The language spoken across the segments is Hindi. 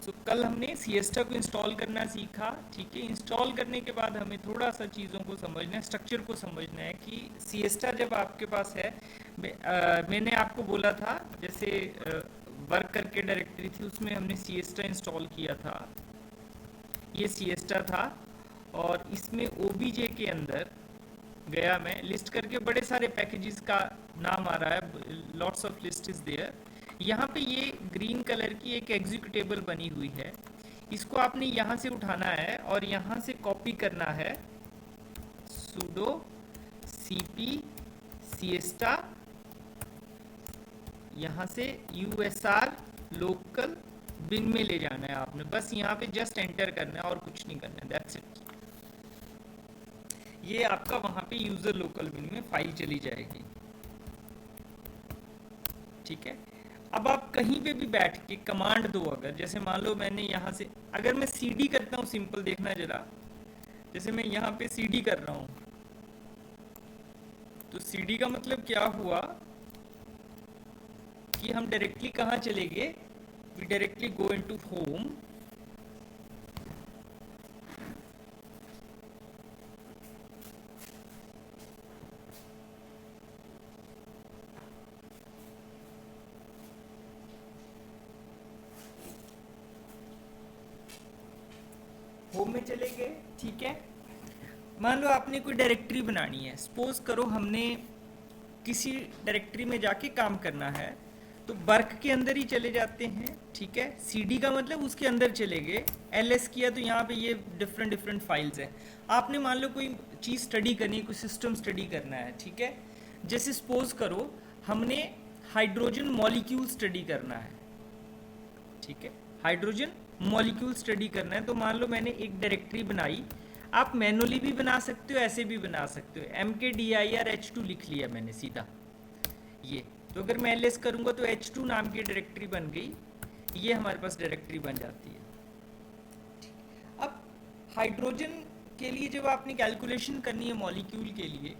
तो कल हमने सिएस्टा को इंस्टॉल करना सीखा, ठीक है। इंस्टॉल करने के बाद हमें थोड़ा सा चीज़ों को समझना है, स्ट्रक्चर को समझना है कि सिएस्टा जब आपके पास है, मैंने आपको बोला था जैसे वर्क करके डायरेक्टरी थी उसमें हमने सिएस्टा इंस्टॉल किया था, ये सिएस्टा था। और इसमें ओबीजे के अंदर गया मैं, लिस्ट करके बड़े सारे पैकेजेस का नाम आ रहा है, lots of list is there. यहाँ पे ये ग्रीन कलर की एक एग्जीक्यूटेबल बनी हुई है, इसको आपने यहाँ से उठाना है और यहाँ से कॉपी करना है sudo cp siesta, यहाँ से usr लोकल बिन में ले जाना है आपने, बस यहाँ पे जस्ट एंटर करना है और कुछ नहीं करना है, दैट्स इट। ये आपका वहाँ पे यूजर लोकल बिन में फाइल चली जाएगी, ठीक है। अब आप कहीं पे भी बैठ के कमांड दो, अगर जैसे मान लो मैंने यहाँ से, अगर मैं cd करता हूँ, सिंपल देखना जरा, जैसे मैं यहाँ पे cd कर रहा हूँ, तो cd का मतलब क्या हुआ कि हम डायरेक्टली कहाँ चले गए, we directly go into home, home में चले गए, ठीक है। मान लो आपने कोई डायरेक्टरी बनानी है, सपोज करो हमने किसी डायरेक्टरी में जाके काम करना है, तो वर्क के अंदर ही चले जाते हैं, ठीक है। cd का मतलब उसके अंदर चले गए, ls किया तो यहाँ पे ये डिफरेंट डिफरेंट फाइल्स हैं। आपने मान लो कोई चीज़ स्टडी करनी है, कोई सिस्टम स्टडी करना है, ठीक है। जैसे सपोज करो हमने हाइड्रोजन मॉलिक्यूल स्टडी करना है, ठीक है, हाइड्रोजन मॉलिक्यूल स्टडी करना है, तो मान लो मैंने एक डायरेक्टरी बनाई, आप मैनुअली भी बना सकते हो, ऐसे भी बना सकते हो, mkdir-h2 लिख लिया मैंने सीधा ये, तो अगर मैं ls करूंगा तो h2 नाम की डायरेक्टरी बन गई, ये हमारे पास डायरेक्टरी बन जाती है। अब हाइड्रोजन के लिए जब आपने कैलकुलेशन करनी है मॉलिक्यूल के लिए,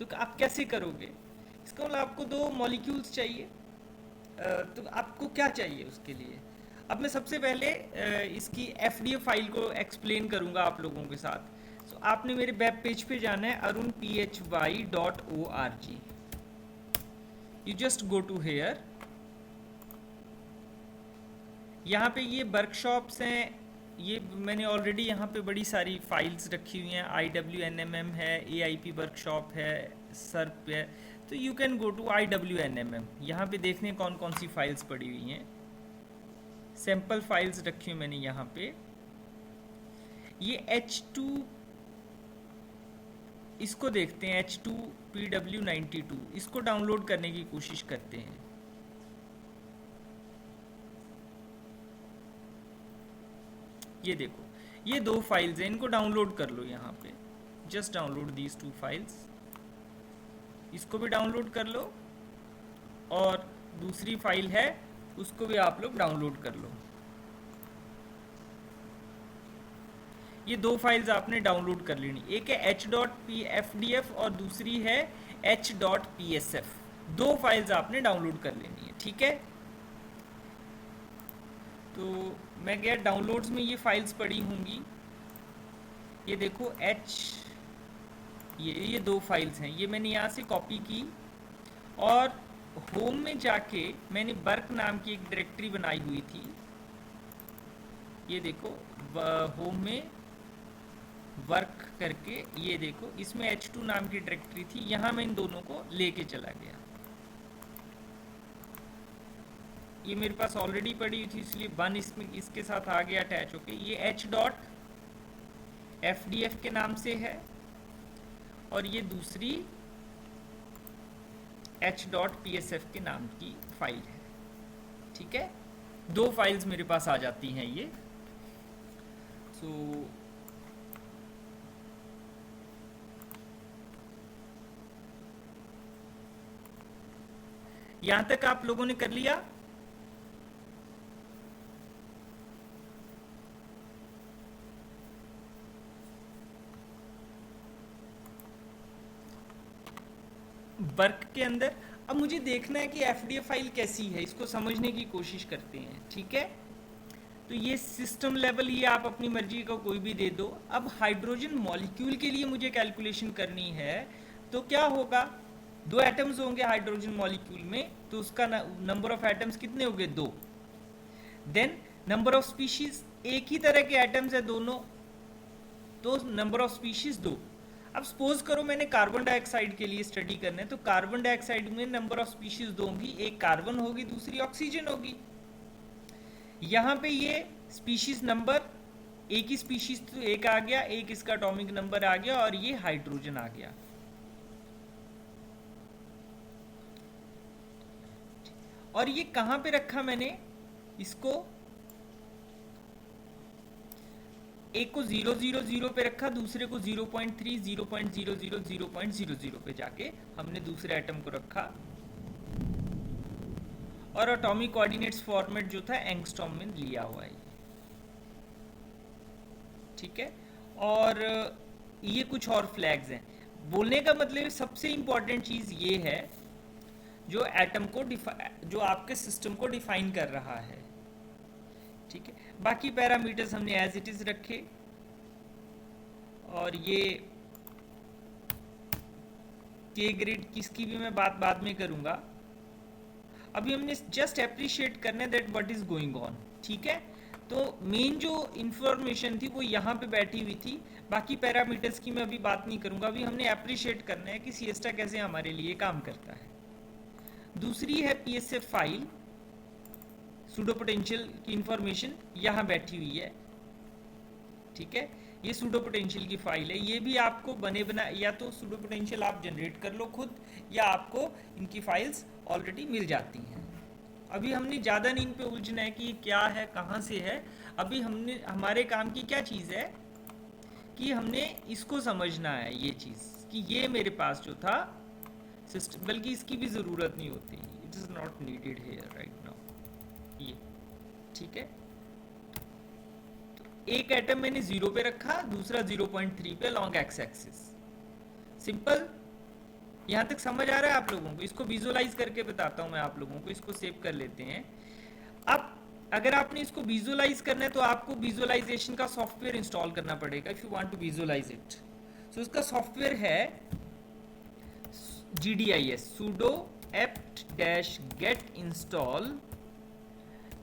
तो आप कैसे करोगे, इसका मतलब आपको दो मॉलिक्यूल्स चाहिए, तो आपको क्या चाहिए उसके लिए। अब मैं सबसे पहले इसकी FDF फाइल को एक्सप्लेन करूंगा आप लोगों के साथ। तो आपने मेरे वेब पेज पे जाना है arunphy.org, you just go to here, यहाँ पे ये वर्कशॉप्स हैं, ये मैंने ऑलरेडी यहाँ पे बड़ी सारी फाइल्स रखी हुई हैं, IWNMM है, AIP वर्कशॉप है, सर्प है, तो you can go to IWNMM, यहाँ पे देखने कौन कौन सी फाइल्स पड़ी हुई हैं, सैम्पल फाइल्स रखी हुई मैंने यहाँ पे। ये H2, इसको देखते हैं, H2PW92, इसको डाउनलोड करने की कोशिश करते हैं। ये देखो, ये दो फाइल्स हैं, इनको डाउनलोड कर लो यहाँ पे, just download these two files, इसको भी डाउनलोड कर लो, और दूसरी फाइल है उसको भी आप लोग डाउनलोड कर लो। ये दो फाइल्स आपने डाउनलोड कर लेनी, एक है h.pfdf और दूसरी है h.psf, दो फाइल्स आपने डाउनलोड कर लेनी है, ठीक है। तो मैं गया डाउनलोड्स में, ये फाइल्स पड़ी होंगी, ये देखो ये दो फाइल्स हैं, ये मैंने यहाँ से कॉपी की और होम में जाके मैंने वर्क नाम की एक डायरेक्टरी बनाई हुई थी, ये देखो होम में वर्क करके, ये देखो इसमें H2 नाम की डायरेक्टरी थी, यहाँ मैं इन दोनों को लेके चला गया, ये मेरे पास ऑलरेडी पड़ी हुई थी इसलिए वन इसमें इसके साथ आ गया अटैच होके। ये h.fdf के नाम से है और ये दूसरी h.psf के नाम की फाइल है, ठीक है। दो फाइल्स मेरे पास आ जाती हैं ये। सो यहां तक आप लोगों ने कर लिया? वर्क के अंदर अब मुझे देखना है कि FDF फाइल कैसी है, इसको समझने की कोशिश करते हैं, ठीक है। तो ये सिस्टम लेवल, ये आप अपनी मर्जी का कोई भी दे दो। अब हाइड्रोजन मॉलिक्यूल के लिए मुझे कैलकुलेशन करनी है, तो क्या होगा, 2 एटम्स होंगे हाइड्रोजन मॉलिक्यूल में, तो उसका नंबर ऑफ एटम्स कितने हो गए, 2। देन नंबर ऑफ स्पीशीज, एक ही तरह के एटम्स है दोनों, तो नंबर ऑफ स्पीशीज 2। अब सपोज करो मैंने कार्बन डाइऑक्साइड के लिए स्टडी करना है, तो कार्बन डाइऑक्साइड में नंबर ऑफ स्पीशीज 2 होंगी, एक कार्बन होगी, दूसरी ऑक्सीजन होगी। यहाँ पे ये स्पीशीज नंबर, एक ही स्पीशीज तो एक आ गया, एक इसका एटॉमिक नंबर आ गया, और ये हाइड्रोजन आ गया। और ये कहाँ पे रखा मैंने इसको, एक को 000 पे रखा, दूसरे को 0.3, 0.00, 0.00 पे जाके हमने दूसरे एटम को रखा, और एटॉमिक कोऑर्डिनेट्स फॉर्मेट जो था एंगस्ट्रॉम में लिया हुआ है, ठीक है। और ये कुछ और फ्लैग्स हैं। बोलने का मतलब सबसे इंपॉर्टेंट चीज ये है, जो एटम को जो आपके सिस्टम को डिफाइन कर रहा है, ठीक है। बाकी पैरामीटर्स हमने एज इट इज रखे, और ये के ग्रेड किसकी भी मैं बात बाद में करूंगा। अभी हमने जस्ट अप्रिशिएट करना है that what is going on, ठीक है। तो मेन जो इंफॉर्मेशन थी वो यहाँ पे बैठी हुई थी, बाकी पैरामीटर्स की मैं अभी बात नहीं करूंगा। अभी हमने अप्रिशिएट करना है कि सिएस्टा कैसे हमारे लिए काम करता है। दूसरी है पीएसएफ फाइल, सूडो पोटेंशियल की इंफॉर्मेशन यहाँ बैठी हुई है, ठीक है। ये सूडो पोटेंशियल की फाइल है, ये भी आपको बने बना, या तो सूडो पोटेंशियल आप जनरेट कर लो खुद, या आपको इनकी फाइल्स ऑलरेडी मिल जाती हैं। अभी हमने ज़्यादा नहीं इन पे उलझना है कि ये क्या है, कहाँ से है। अभी हमने, हमारे काम की क्या चीज़ है कि हमने इसको समझना है, ये चीज़ कि ये मेरे पास जो था सिस्टम, बल्कि इसकी भी ज़रूरत नहीं होती, it is not needed here right now, ये ठीक है। तो एक एटम मैंने 0 पे रखा, दूसरा 0.3 पे लॉन्ग एक्स एक्सिस। सिंपल, यहाँ तक समझ आ रहा है आप लोगों को? इसको विजुअलाइज करके बताता हूँ मैं आप लोगों को, इसको सेव कर लेते हैं। अब अगर आपने इसको विजुअलाइज करना है तो आपको विजुअलाइजेशन का सॉफ्टवेयर इंस्टॉल करना पड़ेगा, if you want to visualize it. So इसका सॉफ्टवेयर है GDIS, sudo apt-get install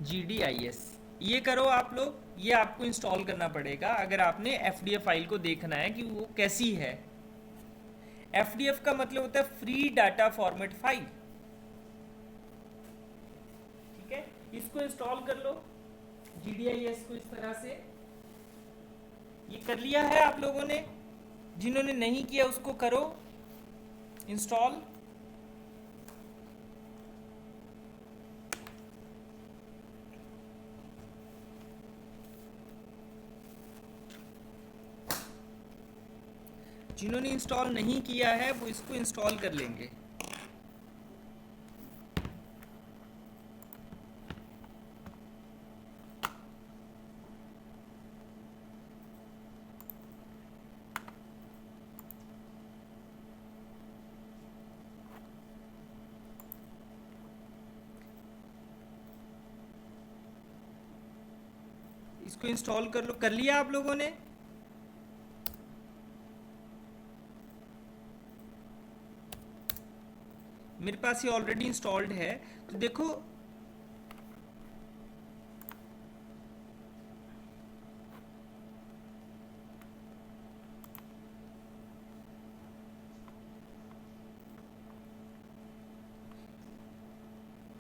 GDIS। ये करो आप लोग, ये आपको इंस्टॉल करना पड़ेगा अगर आपने FDF फाइल को देखना है कि वो कैसी है। FDF का मतलब होता है फ्री डाटा फॉर्मेट फाइल, ठीक है। इसको इंस्टॉल कर लो, GDIS को इस तरह से। ये कर लिया है आप लोगों ने? जिन्होंने नहीं किया उसको करो इंस्टॉल। जिन्होंने इंस्टॉल नहीं किया है वो इसको इंस्टॉल कर लेंगे। इसको इंस्टॉल कर लो। कर लिया आप लोगों ने? मेरे पास ये ऑलरेडी इंस्टॉल्ड है, तो देखो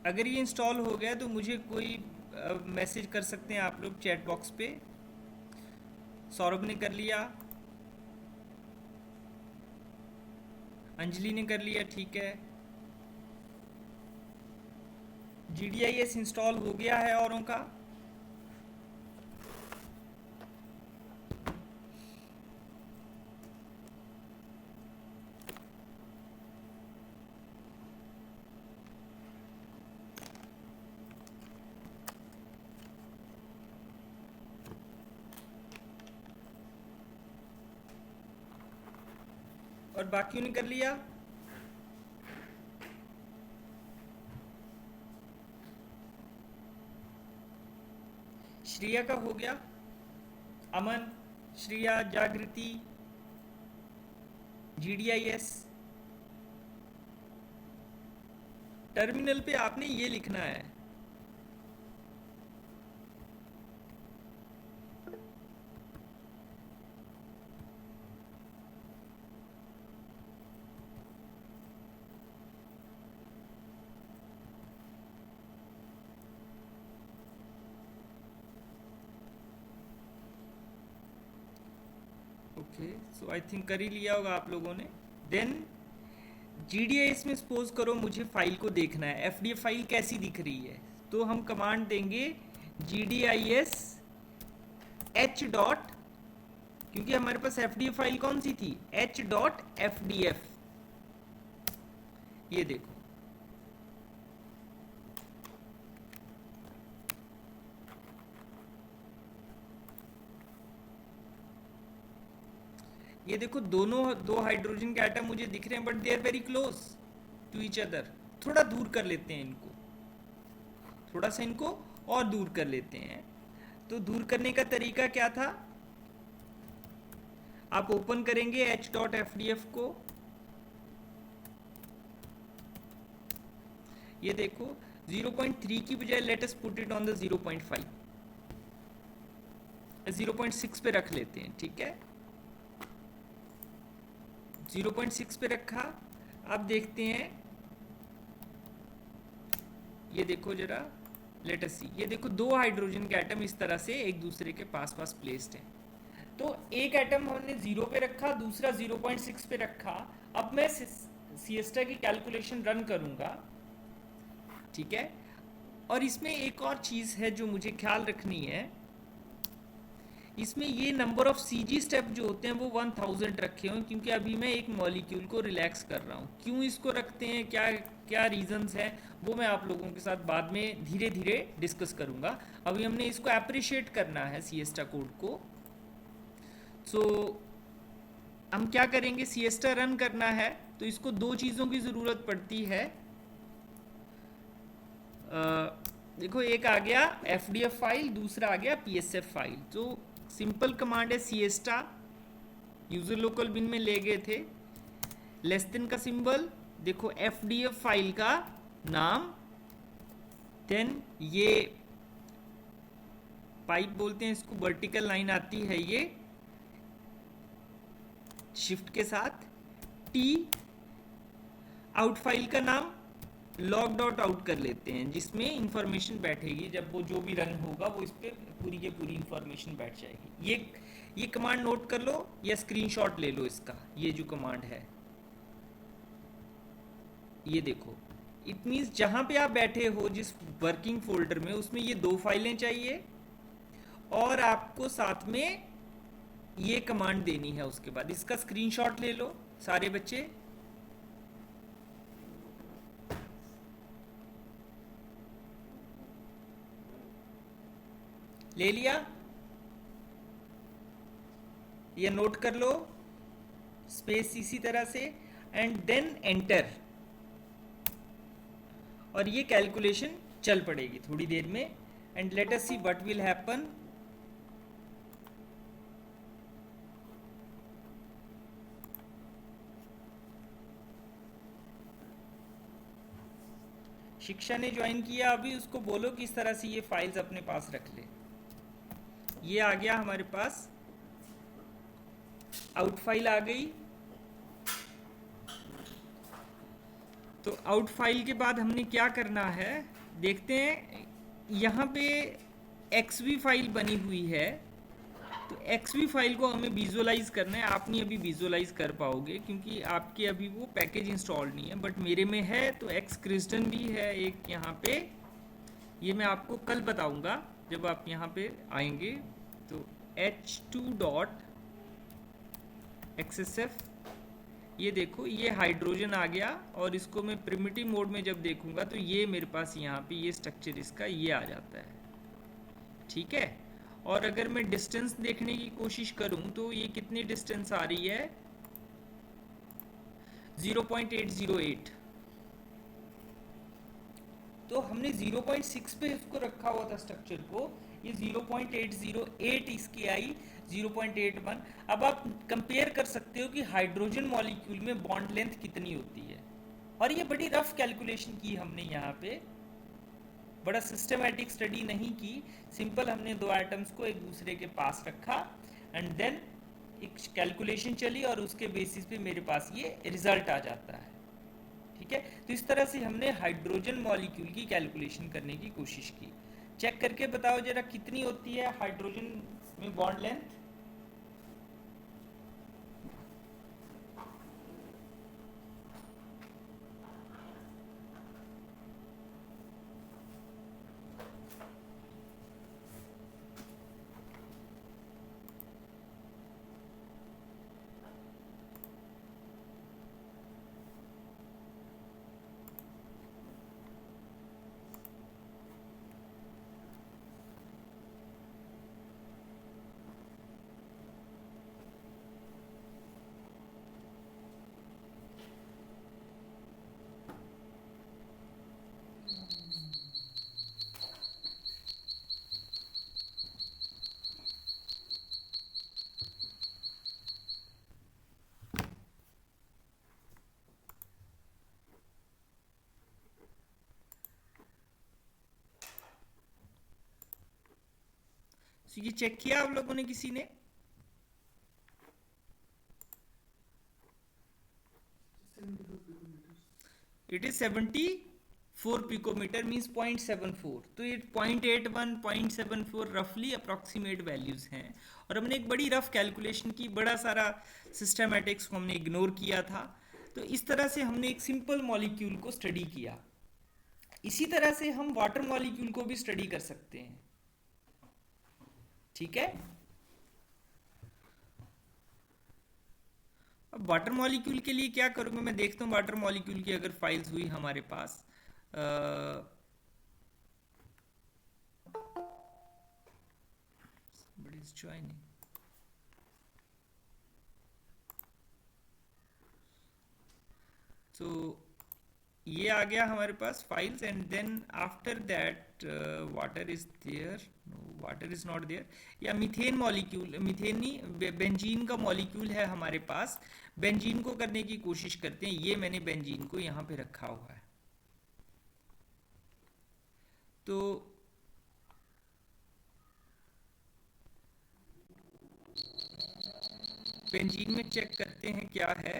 अगर ये इंस्टॉल हो गया तो मुझे कोई मैसेज कर सकते हैं आप लोग चैट बॉक्स पे। सौरभ ने कर लिया, अंजलि ने कर लिया, ठीक है। GDIS इंस्टॉल हो गया है औरों का? और बाकियों ने कर लिया? श्रेया का हो गया, अमन, श्रेया, जागृति, GDIS। टर्मिनल पे आपने ये लिखना है, ओके। सो आई थिंक कर ही लिया होगा आप लोगों ने। देन GDIS में सपोज करो मुझे फाइल को देखना है, FDF फाइल कैसी दिख रही है, तो हम कमांड देंगे GDIS h डॉट, क्योंकि हमारे पास FDF फाइल कौन सी थी, h.fdf। ये देखो, ये देखो दोनों दो हाइड्रोजन के एटम मुझे दिख रहे हैं, but they are very close to each other. थोड़ा दूर कर लेते हैं इनको, थोड़ा सा इनको और दूर कर लेते हैं। तो दूर करने का तरीका क्या था, आप ओपन करेंगे h.fdf को, ये देखो 0.3 की बजाय let us put it on the 0.5, 0.6 पे रख लेते हैं, ठीक है। 0.6 पे रखा। अब देखते हैं, ये देखो जरा, लेट अस सी, ये देखो दो हाइड्रोजन के एटम इस तरह से एक दूसरे के पास पास प्लेस्ड हैं। तो एक एटम हमने 0 पे रखा, दूसरा 0.6 पे रखा। अब मैं सिएस्टा की कैलकुलेशन रन करूंगा, ठीक है। और इसमें एक और चीज है जो मुझे ख्याल रखनी है, इसमें ये नंबर ऑफ CG स्टेप जो होते हैं वो 1000 रखे हुए, क्योंकि अभी मैं एक मॉलिक्यूल को रिलैक्स कर रहा हूँ। क्यों इसको रखते हैं, क्या क्या रीजंस हैं, वो मैं आप लोगों के साथ बाद में धीरे धीरे डिस्कस करूँगा। अभी हमने इसको अप्रिशिएट करना है सिएस्टा कोड को। सो हम क्या करेंगे, सिएस्टा रन करना है तो इसको दो चीज़ों की ज़रूरत पड़ती है। देखो एक आ गया FDF फाइल, दूसरा आ गया PSF फाइल। तो सिंपल कमांड है सिएस्टा, यूजर लोकल बिन में ले गए थे, लेस देन का सिंबल, देखो FDF फाइल का नाम, देन ये पाइप बोलते हैं इसको, वर्टिकल लाइन आती है ये शिफ्ट के साथ, T, आउट फाइल का नाम लॉग डॉट आउट कर लेते हैं, जिसमें इंफॉर्मेशन बैठेगी, जब वो जो भी रन होगा वो इस पर पूरी की पूरी इंफॉर्मेशन बैठ जाएगी। ये कमांड नोट कर लो या स्क्रीनशॉट ले लो इसका, ये जो कमांड है ये देखो, इट मीन्स जहां पे आप बैठे हो जिस वर्किंग फोल्डर में, उसमें ये दो फाइलें चाहिए और आपको साथ में ये कमांड देनी है। उसके बाद इसका स्क्रीनशॉट ले लो सारे बच्चे, ले लिया, ये नोट कर लो, स्पेस इसी तरह से, एंड देन एंटर, और ये कैलकुलेशन चल पड़ेगी थोड़ी देर में। And let us see what will happen. शिक्षा ने ज्वाइन किया अभी, उसको बोलो कि इस तरह से ये फाइल्स अपने पास रख ले। ये आ गया हमारे पास, आउट फाइल आ गई। तो आउट फाइल के बाद हमने क्या करना है देखते हैं। यहाँ पे XV फाइल बनी हुई है, तो XV फाइल को हमें विजुअलाइज करना है। आप नहीं अभी विजुअलाइज कर पाओगे क्योंकि आपके अभी वो पैकेज इंस्टॉल नहीं है, बट मेरे में है। तो XCrystal भी है एक यहाँ पे, ये मैं आपको कल बताऊंगा जब आप यहाँ पे आएंगे। तो H2.XSF, ये देखो ये हाइड्रोजन आ गया, और इसको मैं प्रिमिटिव मोड में जब देखूंगा तो ये मेरे पास यहाँ पे ये स्ट्रक्चर इसका ये आ जाता है, ठीक है। और अगर मैं डिस्टेंस देखने की कोशिश करूं तो ये कितनी डिस्टेंस आ रही है, 0.808। तो हमने 0.6 पे इसको रखा हुआ था स्ट्रक्चर को, ये 0.808 इसकी आई 0.81। अब आप कंपेयर कर सकते हो कि हाइड्रोजन मॉलिक्यूल में बॉन्ड लेंथ कितनी होती है, और ये बड़ी रफ कैलकुलेशन की हमने यहाँ पे, बड़ा सिस्टमेटिक स्टडी नहीं की, सिंपल हमने दो एटम्स को एक दूसरे के पास रखा एंड देन एक कैलकुलेशन चली और उसके बेसिस पे मेरे पास ये रिजल्ट आ जाता है। ठीक है, तो इस तरह से हमने हाइड्रोजन मॉलिक्यूल की कैलकुलेशन करने की कोशिश की। चेक करके बताओ जरा कितनी होती है हाइड्रोजन में बॉन्ड लेंथ। तो ये चेक किया आप लोगों ने किसी ने? इट इज 74 पिकोमीटर मीन्स 0.74, तो ये 0.81 0.74 रफली अप्रॉक्सीमेट वैल्यूज हैं। और हमने एक बड़ी रफ कैलकुलेशन की, बड़ा सारा सिस्टमेटिक्स को हमने इग्नोर किया था। तो इस तरह से हमने एक सिंपल मॉलिक्यूल को स्टडी किया। इसी तरह से हम वाटर मॉलिक्यूल को भी स्टडी कर सकते हैं। ठीक है, अब वाटर मॉलिक्यूल के लिए क्या करूँगा, मैं देखता हूँ वाटर मॉलिक्यूल की अगर फाइल्स हुई हमारे पास। somebody is joining. So ये आ गया हमारे पास files and then after that water is there, water is not there, या मीथेन मॉलिक्यूल, मीथेन नहीं बेंजीन का मॉलिक्यूल है हमारे पास। बेंजीन को करने की कोशिश करते हैं। ये मैंने बेंजीन को यहाँ पे रखा हुआ है। तो बेंजीन में चेक करते हैं क्या है।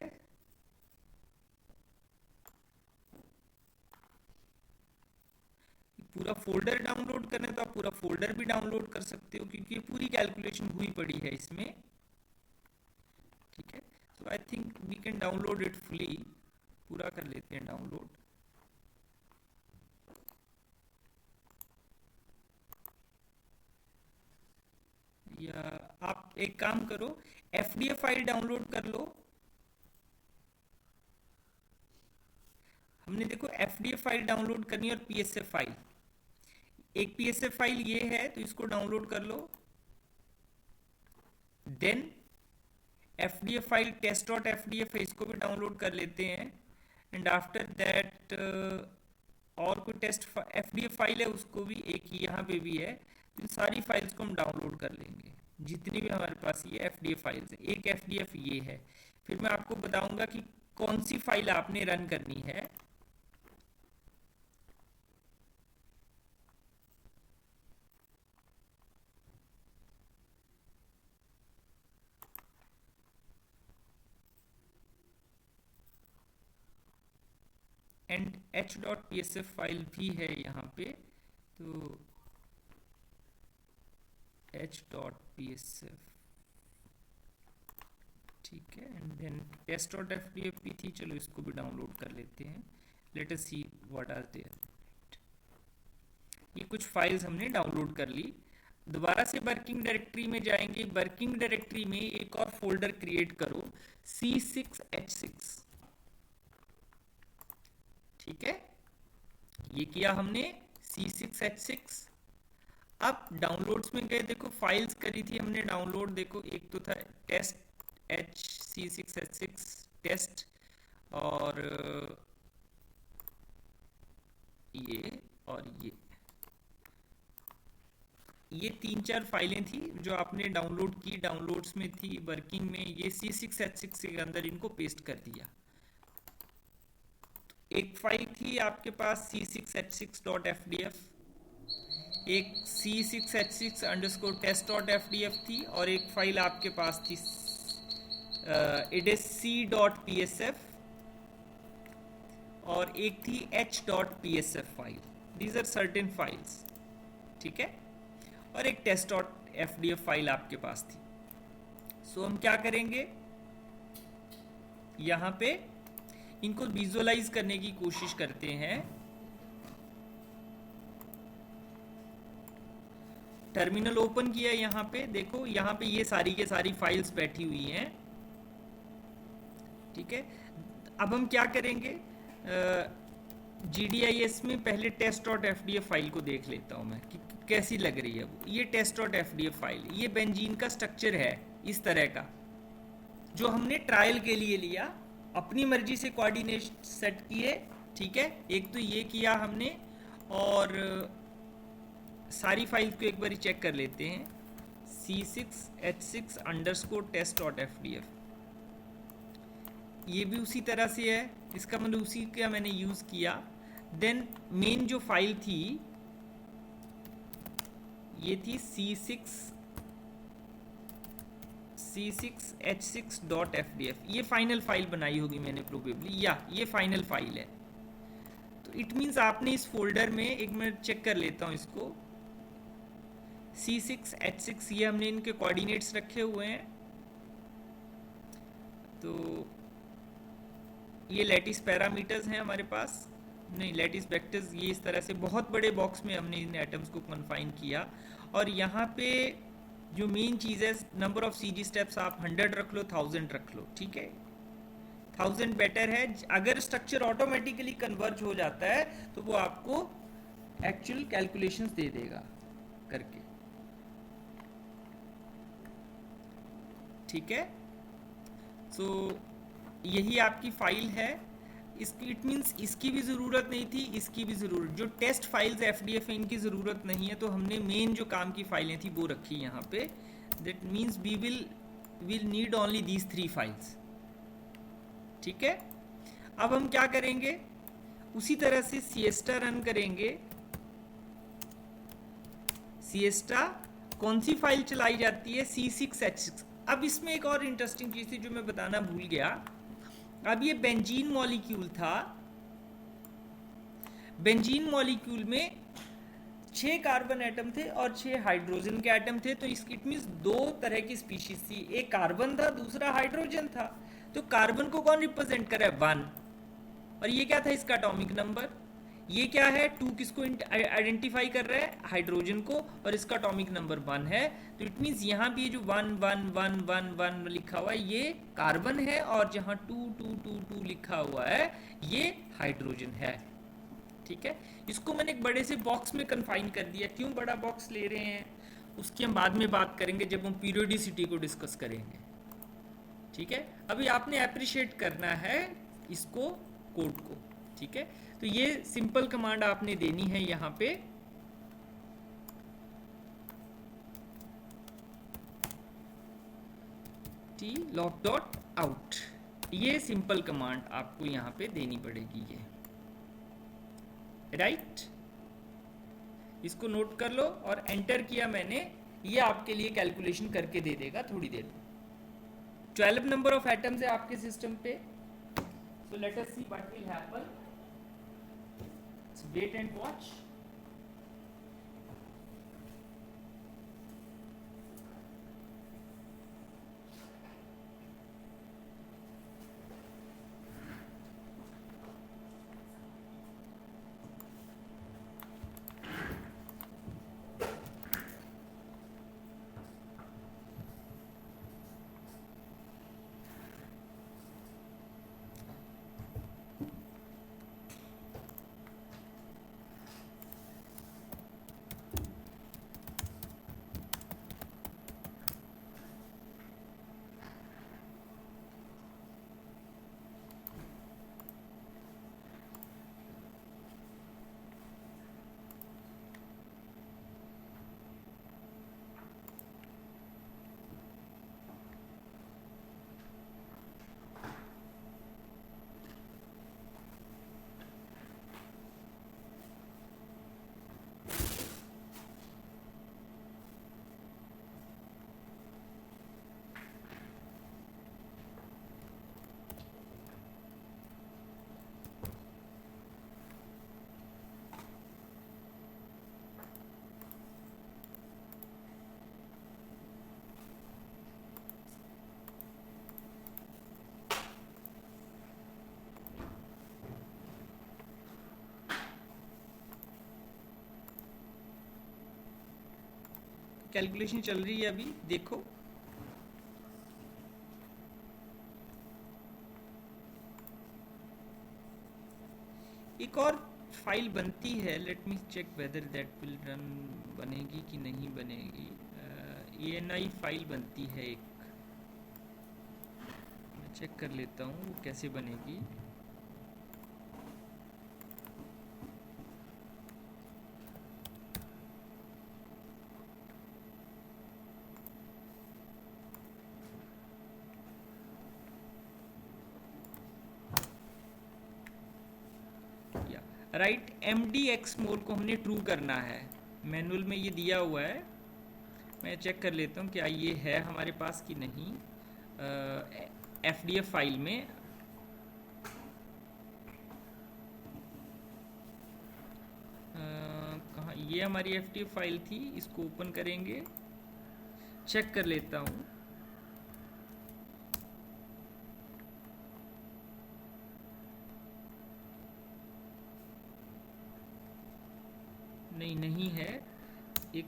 पूरा फोल्डर डाउनलोड करना है तो आप पूरा फोल्डर भी डाउनलोड कर सकते हो, क्योंकि ये पूरी कैलकुलेशन हुई पड़ी है इसमें। ठीक है, तो I think we can download it fully, पूरा कर लेते हैं डाउनलोड। या आप एक काम करो, एफडीएफ फाइल डाउनलोड कर लो। हमने देखो एफडीएफ फाइल डाउनलोड करनी है और पीएसएफ फाइल। एक पीएसएफ फाइल ये है तो इसको डाउनलोड कर लो। देन एफडीएफ फाइल test.fdf है, इसको भी डाउनलोड कर लेते हैं। एंड आफ्टर दैट और कोई टेस्ट एफडीएफ फाइल है उसको भी, एक यहाँ पे भी है, तो इन सारी फाइल्स को हम डाउनलोड कर लेंगे जितनी भी हमारे पास ये एफडीएफ फाइल्स है। एक एफडीएफ ये है, फिर मैं आपको बताऊंगा कि कौन सी फाइल आपने रन करनी है। एंड h.psf फाइल भी है यहाँ पे, तो h.psf, ठीक है। एंड देन test.fdf भी थी, चलो इसको भी डाउनलोड कर लेते हैं। Let us see what are there. ये कुछ फाइल्स हमने डाउनलोड कर ली। दोबारा से वर्किंग डायरेक्टरी में जाएंगे। वर्किंग डायरेक्टरी में एक और फोल्डर क्रिएट करो, C6H6। ठीक है, ये किया हमने C6H6। अब डाउनलोड्स में गए, देखो फाइल्स करी थी हमने डाउनलोड, देखो एक तो था टेस्ट C6H6 टेस्ट, और ये और ये 3-4 फाइलें थी जो आपने डाउनलोड की, डाउनलोड्स में थी, वर्किंग में, ये C6H6 के अंदर इनको पेस्ट कर दिया। एक फाइल थी आपके पास C6H6.fdf, एक C6H6 अंडरस्कोर test.fdf थी, और एक फाइल आपके पास थी idc.psf, और एक थी h.psf फाइल। दीज आर सर्टेन फाइल्स, ठीक है, और एक test.fdf फाइल आपके पास थी। सो हम क्या करेंगे, यहाँ पे इनको विजुअलाइज करने की कोशिश करते हैं। टर्मिनल ओपन किया, यहाँ पे देखो, यहाँ पे ये सारी के सारी फाइल्स बैठी हुई हैं, ठीक है। अब हम क्या करेंगे, GDIS में पहले test.fdf फाइल को देख लेता हूँ मैं कि कैसी लग रही है वो। ये test.fdf फाइल, ये बेंजीन का स्ट्रक्चर है इस तरह का, जो हमने ट्रायल के लिए लिया, अपनी मर्जी से कोऑर्डिनेट सेट किए, ठीक है। एक तो ये किया हमने, और सारी फाइल्स को एक बार चेक कर लेते हैं। C6H6 अंडरस्कोर test.fdf, ये भी उसी तरह से है, इसका मतलब उसी का मैंने यूज़ किया। देन मेन जो फाइल थी ये थी C6H6.fdf, ये फाइनल फाइल बनाई होगी मैंने प्रोबेबली, या ये फाइनल फाइल है। तो इट मीन्स आपने इस फोल्डर में, एक मिनट चेक कर लेता हूँ इसको, C6H6, ये हमने इनके कोऑर्डिनेट्स रखे हुए हैं। तो ये लैटिस पैरामीटर्स हैं हमारे पास, नहीं लैटिस वेक्टर्स, ये इस तरह से बहुत बड़े बॉक्स में हमने इन एटम्स को कन्फाइन किया। और यहाँ पे जो मेन चीज़ है, नंबर ऑफ CG स्टेप्स आप 100 रख लो, 1000 रख लो, ठीक है। 1000 बेटर है। अगर स्ट्रक्चर ऑटोमेटिकली कन्वर्ज हो जाता है तो वो आपको एक्चुअल कैलकुलेशंस दे देगा करके, ठीक है। सो यही आपकी फाइल है। इसकी, इट मीन्स इसकी भी ज़रूरत नहीं थी, इसकी भी ज़रूरत, जो टेस्ट फाइल्स FDF है इनकी ज़रूरत नहीं है, तो हमने मेन जो काम की फाइलें थी वो रखी यहाँ पे। That means we will need only these 3 files, ठीक है। अब हम क्या करेंगे, उसी तरह से सिएस्टा रन करेंगे। सिएस्टा कौन सी फाइल चलाई जाती है, C6H6। अब इसमें एक और इंटरेस्टिंग चीज़ थी जो मैं बताना भूल गया। अब ये बेंजीन मॉलिक्यूल था, बेंजीन मॉलिक्यूल में 6 कार्बन एटम थे और 6 हाइड्रोजन के एटम थे। तो इट मीन्स 2 तरह की स्पीशीज थी, एक कार्बन था, दूसरा हाइड्रोजन था। तो कार्बन को कौन रिप्रेजेंट कर रहा है, 1, और ये क्या था, इसका एटॉमिक नंबर। ये क्या है, 2 किसको आइडेंटिफाई कर रहा है, हाइड्रोजन को, और इसका एटॉमिक नंबर 1 है। तो इट मीन्स यहाँ पे ये जो 1 1 1 1 1 लिखा हुआ है ये कार्बन है, और जहाँ 2 2 2 2 लिखा हुआ है ये हाइड्रोजन है, ठीक है। इसको मैंने एक बड़े से बॉक्स में कन्फाइन कर दिया। क्यों बड़ा बॉक्स ले रहे हैं उसकी हम बाद में बात करेंगे जब हम पीरियोडिसिटी को डिस्कस करेंगे, ठीक है। अभी आपने अप्रिशिएट करना है इसको, कोड को, ठीक है। तो ये सिंपल कमांड आपने देनी है यहाँ पे, t-log.out, ये सिंपल कमांड आपको यहाँ पे देनी पड़ेगी, ये राइट। इसको नोट कर लो, और एंटर किया मैंने, ये आपके लिए कैलकुलेशन करके दे देगा थोड़ी देर में। 12 नंबर ऑफ एटम्स है आपके सिस्टम पे। So let us see what will happen, wait and watch. Calculation चल रही है अभी, देखो। एक और फाइल बनती है, let me check whether that will run, बनेगी कि नहीं बनेगी। ANI फाइल बनती है एक, मैं चेक कर लेता हूँ वो कैसे बनेगी। राइट MD_Xmol को हमने ट्रू करना है, मैनुअल में ये दिया हुआ है। मैं चेक कर लेता हूँ क्या ये है हमारे पास कि नहीं। FDF फाइल में कहाँ, ये हमारी FDF फाइल थी, इसको ओपन करेंगे, चेक कर लेता हूँ। नहीं है। एक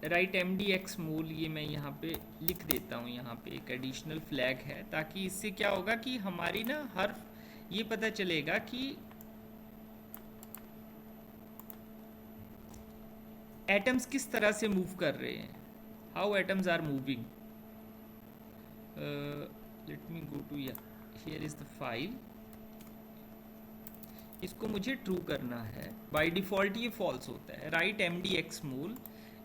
राइट MD_Xmol, ये मैं यहाँ पे लिख देता हूँ, यहाँ पे एक एडिशनल फ्लैग है, ताकि इससे क्या होगा कि हमारी ना हर ये पता चलेगा कि एटम्स किस तरह से मूव कर रहे हैं, how atoms are moving. Let me go to here is the file, इसको मुझे ट्रू करना है। बाय डिफ़ॉल्ट ये फॉल्स होता है। राइट MD_Xmol,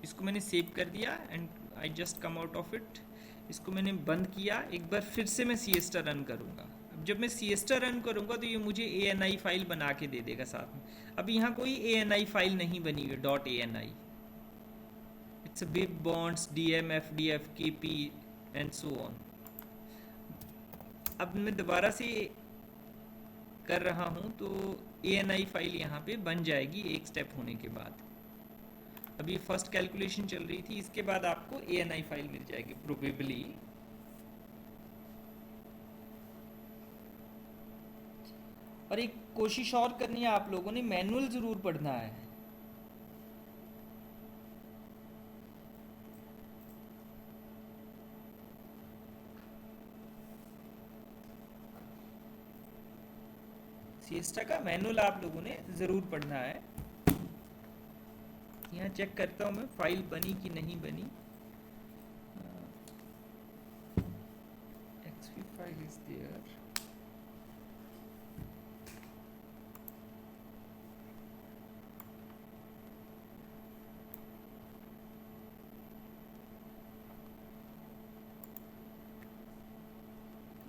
इसको मैंने सेव कर दिया and I just come out of it. इसको मैंने बंद किया, एक बार फिर से मैं Siesta रन करूँगा। अब जब मैं Siesta रन करूँगा तो ये मुझे ANI फाइल बना के दे देगा साथ में। अब यहाँ कोई ANI फाइल नहीं बनी हुई, .ANI, it's big bonds DM FDF KP and so on. अब मैं दोबारा से कर रहा हूँ तो ANI फाइल यहाँ पे बन जाएगी एक स्टेप होने के बाद। अभी फर्स्ट कैलकुलेशन चल रही थी, इसके बाद आपको ANI फाइल मिल जाएगी प्रोबेबली। और एक कोशिश और करनी है आप लोगों ने, मैनुअल ज़रूर पढ़ना है। Siesta का मैनुअल आप लोगों ने ज़रूर पढ़ना है। यहाँ चेक करता हूँ मैं फाइल बनी कि नहीं बनी। XV file is there.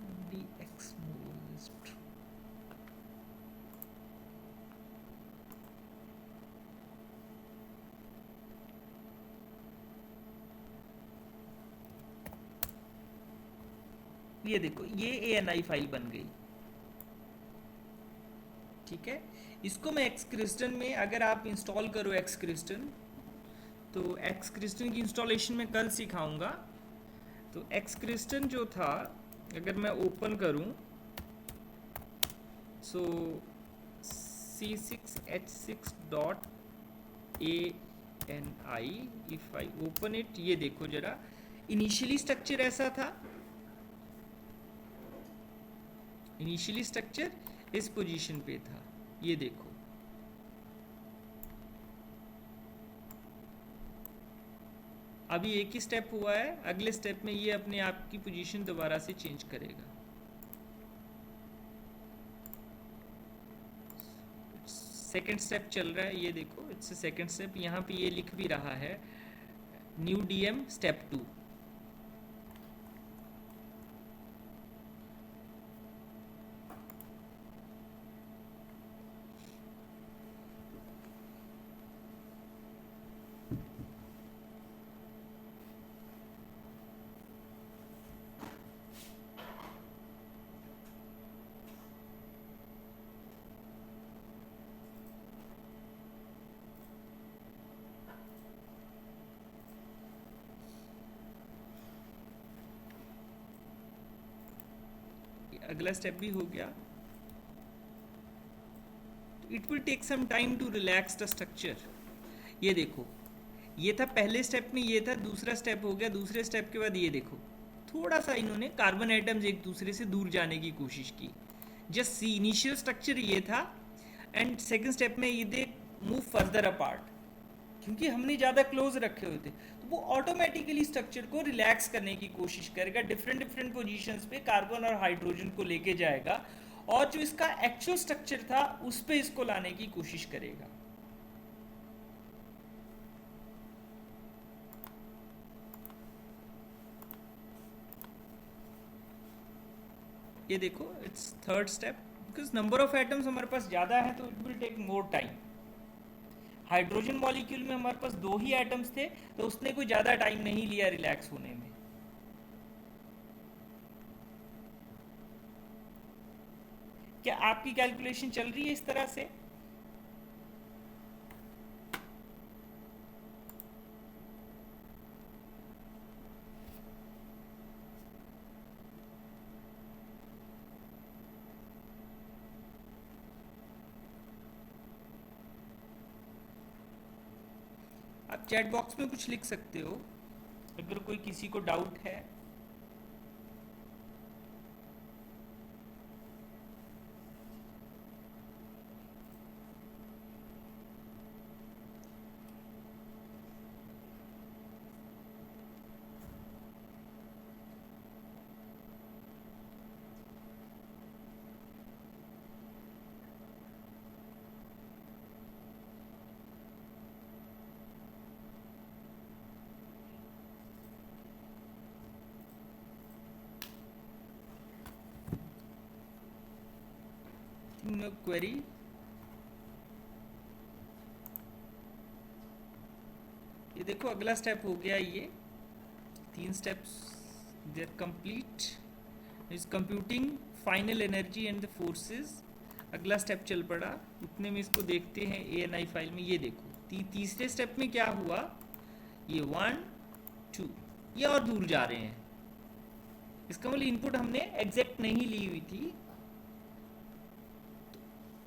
MD_Xmol is true. ये देखो, ये ANI फाइल बन गई, ठीक है। इसको मैं XCrystal में, अगर आप इंस्टॉल करो XCrystal, तो XCrystal की इंस्टॉलेशन में कल सिखाऊंगा। तो XCrystal जो था, अगर मैं ओपन करूं, सो C6H6.ANI, if I open it, ये देखो जरा, इनिशियली स्ट्रक्चर ऐसा था, इनिशियली स्ट्रक्चर इस पोजीशन पे था, ये देखो। अभी एक ही स्टेप हुआ है, अगले स्टेप में ये अपने आप की पोजीशन दोबारा से चेंज करेगा। सेकेंड स्टेप चल रहा है, ये देखो, इट्स सेकेंड स्टेप। यहाँ पे ये लिख भी रहा है न्यू DM स्टेप 2। अगला स्टेप भी हो गया। It will take some time to relax the structure. ये देखो, ये था पहले स्टेप में, ये था, दूसरा स्टेप हो गया। दूसरे स्टेप के बाद ये देखो, थोड़ा सा इन्होंने कार्बन एटम्स एक दूसरे से दूर जाने की कोशिश की। जस्ट सी, इनिशियल स्ट्रक्चर ये था, एंड सेकंड स्टेप में ये दे मूव फर्दर अपार्ट, क्योंकि हमने ज़्यादा क्लोज रखे हुए थे, तो वो ऑटोमेटिकली स्ट्रक्चर को रिलैक्स करने की कोशिश करेगा, डिफरेंट डिफरेंट पोजीशंस पे कार्बन और हाइड्रोजन को लेके जाएगा, और जो इसका एक्चुअल स्ट्रक्चर था उस पे इसको लाने की कोशिश करेगा। ये देखो, it's third step, because number of atoms हमारे पास ज़्यादा है तो it will take more time. Hydrogen molecule में हमारे पास 2 ही एटम्स थे, तो उसने कोई ज़्यादा टाइम नहीं लिया रिलैक्स होने में। क्या आपकी कैलकुलेशन चल रही है इस तरह से? आप चैट बॉक्स में कुछ लिख सकते हो अगर कोई किसी को डाउट है। क्वेरी, ये देखो अगला स्टेप हो गया, ये 3 steps they are complete, is computing final energy and the forces. अगला स्टेप चल पड़ा, उतने में इसको देखते हैं ANI फाइल में। ये देखो तीसरे स्टेप में क्या हुआ, ये 1 2 ये और दूर जा रहे हैं। इसका मतलब इनपुट हमने एग्जैक्ट नहीं ली हुई थी,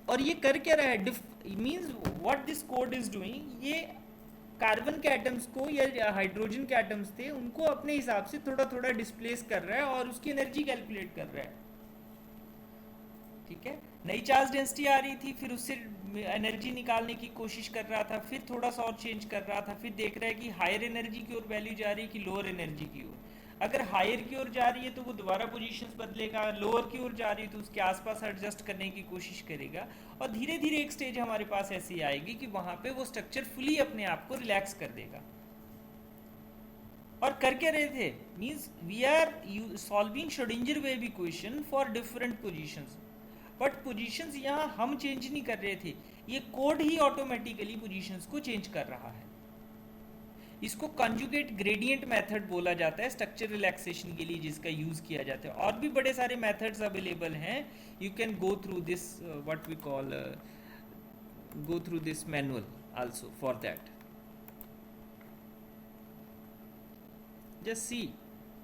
और ये कर क्या रहा है, means what this code is doing, ये कार्बन के एटम्स को या हाइड्रोजन के एटम्स थे उनको अपने हिसाब से थोड़ा थोड़ा डिस्प्लेस कर रहा है और उसकी एनर्जी कैलकुलेट कर रहा है। ठीक है, नई चार्ज डेंसिटी आ रही थी, फिर उससे एनर्जी निकालने की कोशिश कर रहा था, फिर थोड़ा सा और चेंज कर रहा था, फिर देख रहा है कि हायर एनर्जी की ओर वैल्यू जा रही है कि लोअर एनर्जी की ओर। अगर हायर की ओर जा रही है तो वो दोबारा पोजीशंस बदलेगा, लोअर की ओर जा रही है तो उसके आसपास एडजस्ट करने की कोशिश करेगा, और धीरे धीरे एक स्टेज हमारे पास ऐसी आएगी कि वहां पे वो स्ट्रक्चर फुली अपने आप को रिलैक्स कर देगा। और कर क्या रहे थे, means we are solving Schrodinger wave equation for different positions, but positions यहाँ हम चेंज नहीं कर रहे थे, ये कोड ही ऑटोमेटिकली पोजीशंस को चेंज कर रहा है। इसको कंजुगेट ग्रेडियंट मेथड बोला जाता है स्ट्रक्चर रिलैक्सेशन के लिए, जिसका यूज किया जाता है। और भी बड़े सारे मेथड्स अवेलेबल हैं, you can go through this what we call go through this manual also for that. Just see,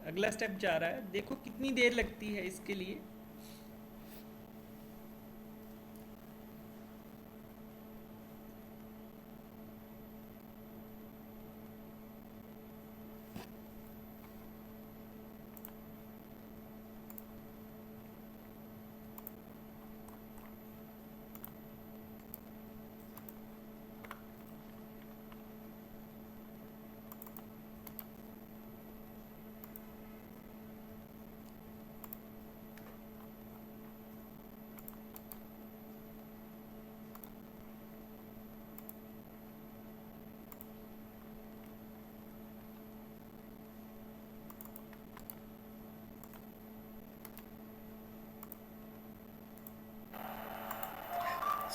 अगला स्टेप जा रहा है, देखो कितनी देर लगती है इसके लिए।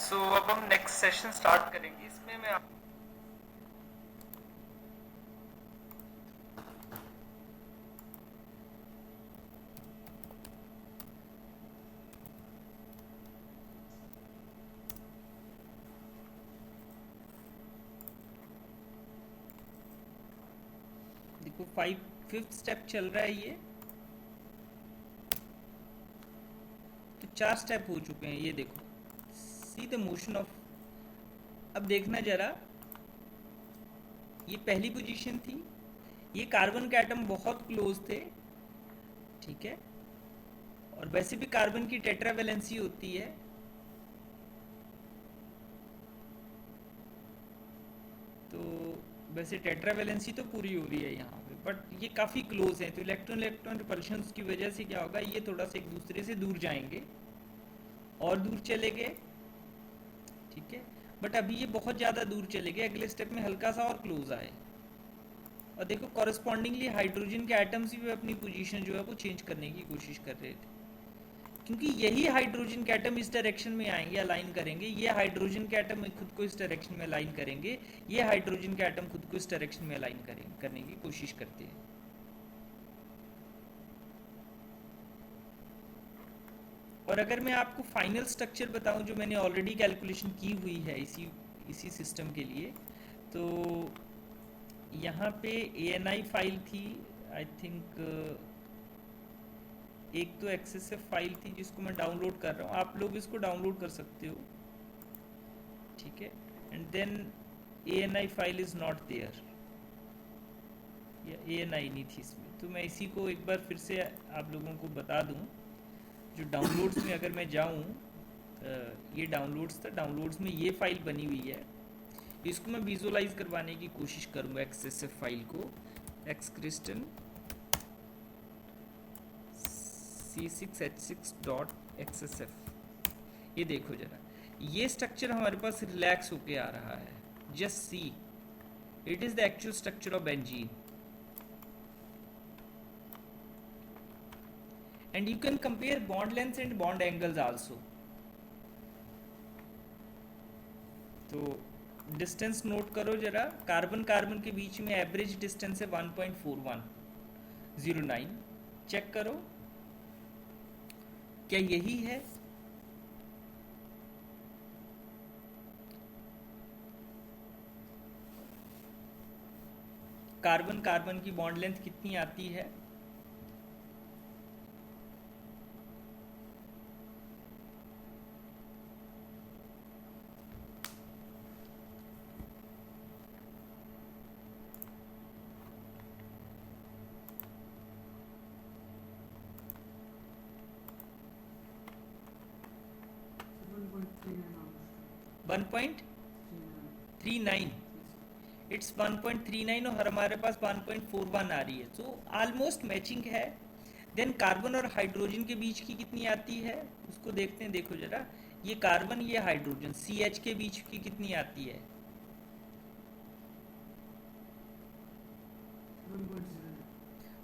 सो अब हम नेक्स्ट सेशन स्टार्ट करेंगे, इसमें मैं देखो 5th स्टेप चल रहा है, ये तो 4 स्टेप हो चुके हैं। ये देखो, सी द मोशन ऑफ, अब देखना जरा, ये पहली पोजीशन थी, ये कार्बन के एटम बहुत क्लोज थे, ठीक है, और वैसे भी कार्बन की टेट्रावैलेंसी होती है, तो वैसे टेट्रावैलेंसी तो पूरी हो रही है यहाँ पे, बट ये काफ़ी क्लोज है, तो इलेक्ट्रॉन इलेक्ट्रॉन रिपल्शन की वजह से क्या होगा, ये थोड़ा सा एक दूसरे से दूर जाएंगे और दूर चले गए, ठीक है, बट अभी ये बहुत ज़्यादा दूर चले गए, अगले स्टेप में हल्का सा और क्लोज आए, और देखो कॉरस्पॉन्डिंगली हाइड्रोजन के एटम्स भी अपनी पोजीशन जो है वो चेंज करने की कोशिश कर रहे थे, क्योंकि यही हाइड्रोजन के एटम इस डायरेक्शन में आएंगे, अलाइन करेंगे, ये हाइड्रोजन के एटम खुद को इस डायरेक्शन में अलाइन करेंगे, ये हाइड्रोजन के एटम खुद को इस डायरेक्शन में अलाइन करेंगे, करने की कोशिश करते हैं। और अगर मैं आपको फाइनल स्ट्रक्चर बताऊं जो मैंने ऑलरेडी कैलकुलेशन की हुई है इसी सिस्टम के लिए, तो यहाँ पे ANI फाइल थी, आई थिंक एक तो XSF फाइल थी जिसको मैं डाउनलोड कर रहा हूँ, आप लोग इसको डाउनलोड कर सकते हो, ठीक है, and then ANI file is not there, या ANI नहीं थी इसमें, तो मैं इसी को एक बार फिर से आप लोगों को बता दूं, जो डाउनलोड्स में अगर मैं जाऊं, ये डाउनलोड्स था, डाउनलोड्स में ये फाइल बनी हुई है, इसको मैं विजुअलाइज करवाने की कोशिश करूंगा, XSF फाइल को, xkristen c6h6.xsf, ये देखो जरा, ये स्ट्रक्चर हमारे पास रिलैक्स होके आ रहा है, just see, it is the actual structure of benzene, and you can compare bond lengths and bond angles also. तो डिस्टेंस नोट करो जरा, कार्बन कार्बन के बीच में एवरेज डिस्टेंस है 1.4109, चेक करो क्या यही है, कार्बन कार्बन की बॉन्ड लेंथ कितनी आती है, वन पॉइंट 39, इट्स 1.39 और हमारे पास 1.41 आ रही है, तो ऑलमोस्ट मैचिंग है। देन कार्बन और हाइड्रोजन के बीच की कितनी आती है उसको देखते हैं, देखो जरा, ये कार्बन ये हाइड्रोजन CH के बीच की कितनी आती है,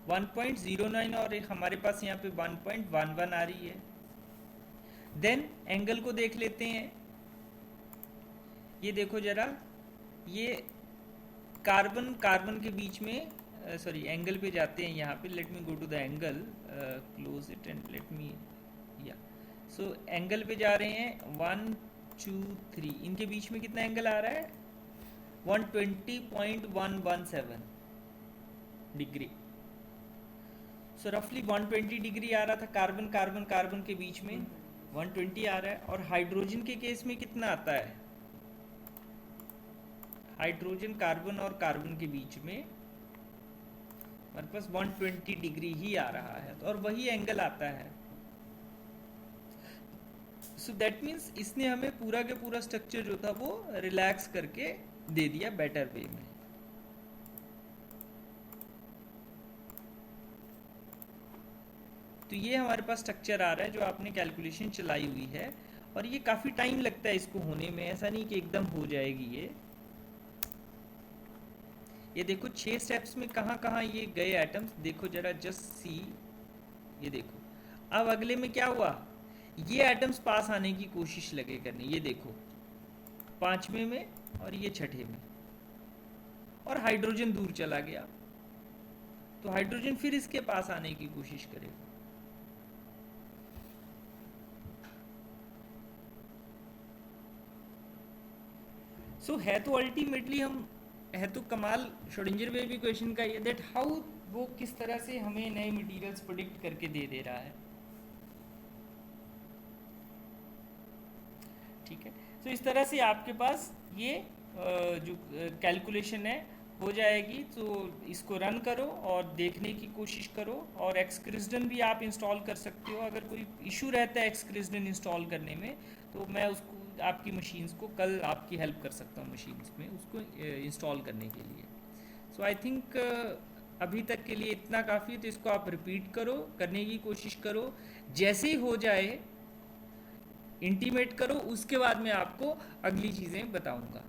1.09 और हमारे पास यहाँ पे 1.11 आ रही है। देन एंगल को देख लेते हैं, ये देखो जरा, ये कार्बन कार्बन के बीच में, सॉरी एंगल पे जाते हैं, यहाँ पे let me go to the angle, close it and let me, या सो एंगल पे जा रहे हैं, 1 2 3, इनके बीच में कितना एंगल आ रहा है, 120.117 डिग्री, सो रफली 120 डिग्री आ रहा था, कार्बन कार्बन कार्बन के बीच में 120 आ रहा है, और हाइड्रोजन के केस में कितना आता है, हाइड्रोजन कार्बन और कार्बन के बीच में हमारे पास 120 डिग्री ही आ रहा है, और वही एंगल आता है। सो दैट मीन्स इसने हमें पूरा के पूरा स्ट्रक्चर जो था वो रिलैक्स करके दे दिया बेटर वे में। तो ये हमारे पास स्ट्रक्चर आ रहा है जो आपने कैलकुलेशन चलाई हुई है, और ये काफ़ी टाइम लगता है इसको होने में, ऐसा नहीं कि एकदम हो जाएगी ये देखो 6 स्टेप्स में कहाँ कहाँ ये गए एटम्स, देखो जरा, जस्ट सी, ये देखो। अब अगले में क्या हुआ, ये एटम्स पास आने की कोशिश लगे करने, ये देखो 5वें में और ये 6ठे में, और हाइड्रोजन दूर चला गया, तो हाइड्रोजन फिर इसके पास आने की कोशिश करेगा। सो है तो अल्टीमेटली है तो कमाल श्रोडिंगर वेव इक्वेशन का ये, दैट हाउ वो किस तरह से हमें नए मटेरियल्स प्रेडिक्ट करके दे रहा है, ठीक है। तो इस तरह से आपके पास ये जो कैलकुलेशन है हो जाएगी तो इसको रन करो और देखने की कोशिश करो। और एक्सक्रिजन भी आप इंस्टॉल कर सकते हो। अगर कोई इशू रहता है एक्सक्रिजन इंस्टॉल करने में तो मैं उसको आपकी मशीन्स को कल आपकी हेल्प कर सकता हूँ मशीन्स में उसको इंस्टॉल करने के लिए। सो आई थिंक अभी तक के लिए इतना काफ़ी है। तो इसको आप रिपीट करो, करने की कोशिश करो, जैसे ही हो जाए इंटीमेट करो, उसके बाद मैं आपको अगली चीज़ें बताऊंगा।